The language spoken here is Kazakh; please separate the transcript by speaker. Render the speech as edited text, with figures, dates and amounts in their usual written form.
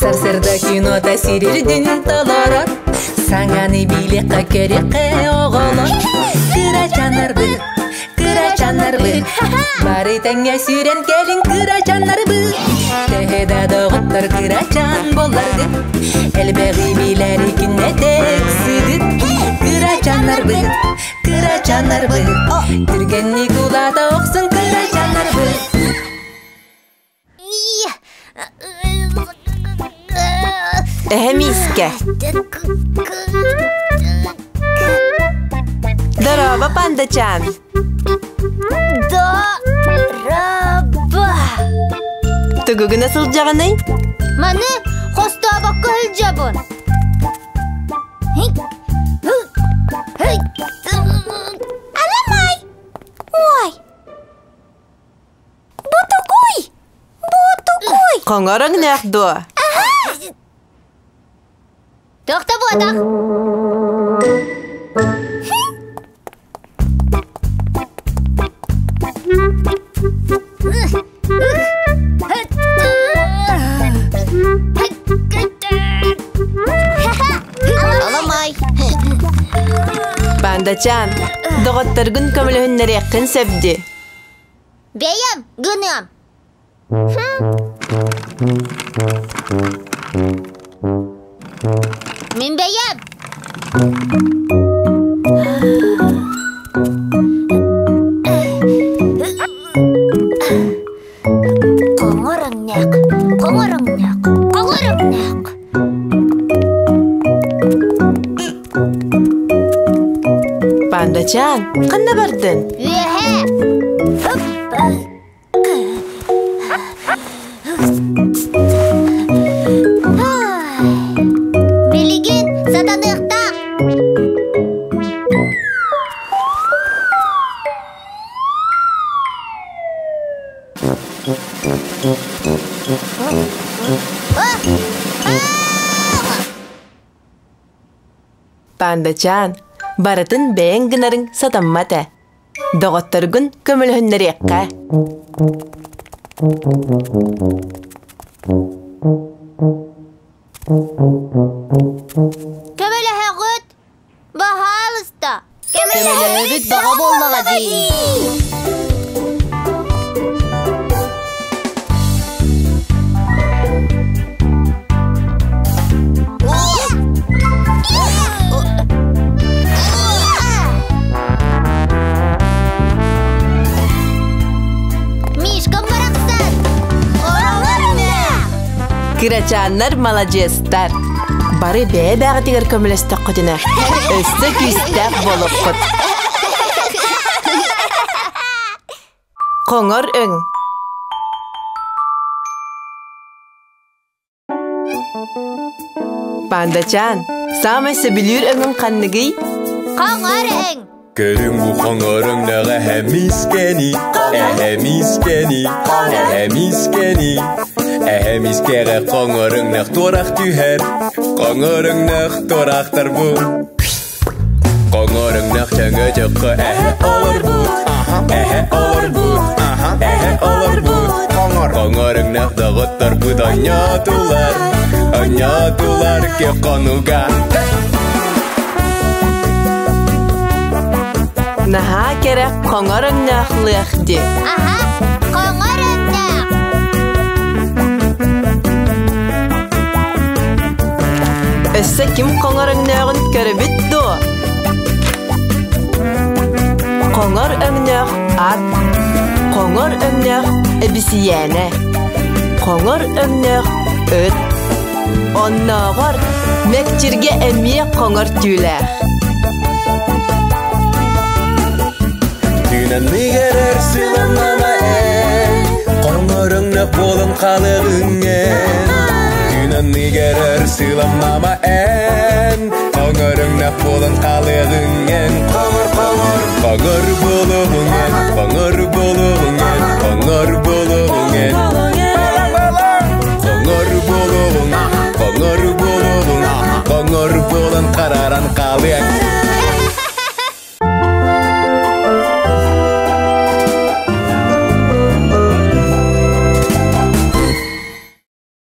Speaker 1: Сарсырда кино тәсирирдин таларат, саңаны билеққа кереққа оғалат. Кыра жанар бұл, бары тәңе сүйрен келін кыра жанар бұл. Тәхеда доғыттар кыра жан боларды, әлбәғи биләр икінне тәксіді. Кыра жанар бұл, түргенні кулада оқсын кыра жанар бұл.
Speaker 2: Миска. Здорово, пандачан.
Speaker 3: Здорово.
Speaker 2: Тугугу насыл жағынай?
Speaker 3: Маны хостабаққа хіл жабын. Аламай. Ой. Бутугуй.
Speaker 2: Қоңырың нәқду.
Speaker 3: Тоқта бұадақ. Аламай.
Speaker 2: Пандачан, доғыттыргын көмілігіннері қын сөбді.
Speaker 3: Бейім, гынам. Мен бейім. Қоңырыңнақ.
Speaker 2: Пандачан, қында бардың?
Speaker 3: Билеген сатанықта.
Speaker 2: Пандачан, барытын бәйін гынарың сатамматы. Доғыттыргын көмілігіннері еққа.
Speaker 3: Көмелі ғыт баға алыста. Көмелі ғыт баға болмаға дейін.
Speaker 2: Кырачаннар молодецтар. Бары бәе-бәғі тегер көмілесті құдына. Өсті күйістәк болып құд. Қоңыр өң. Пандачан, самайсы білер өңін қанныгый?
Speaker 3: Қоңыр өң.
Speaker 4: Көрің бұ қоңырың нөғі әміскені, Әмискеғі қоңырың нөқ торақ түйер, қоңырың нөқ торақтар бұ. Қоңырың нөқ жаңы жоқы олар бұ, Қоңырың нөқ дағыттар бұд ойнатулар ке қонуға.
Speaker 2: Наха керек қоңырың нөқлық де.
Speaker 3: Қоңыр өңнақ.
Speaker 2: Өссі кім қоңырың нөғін көрібіт до? Қоңыр өңнақ ат, қоңыр өңнақ әбісияне, қоңыр өңнақ өт. Оннағыр мәкчірге әмие қоңыр түйләқ.
Speaker 4: Күнін мегерер сыйламнама қоңырың нөқ болын қалығыңен. Күнін мегерер сыйламнама қоңырың нөқ болын қалығыңен. Қоңыр болуғыңен, қоңыр болуғыңен, қоңыр болуғыңен.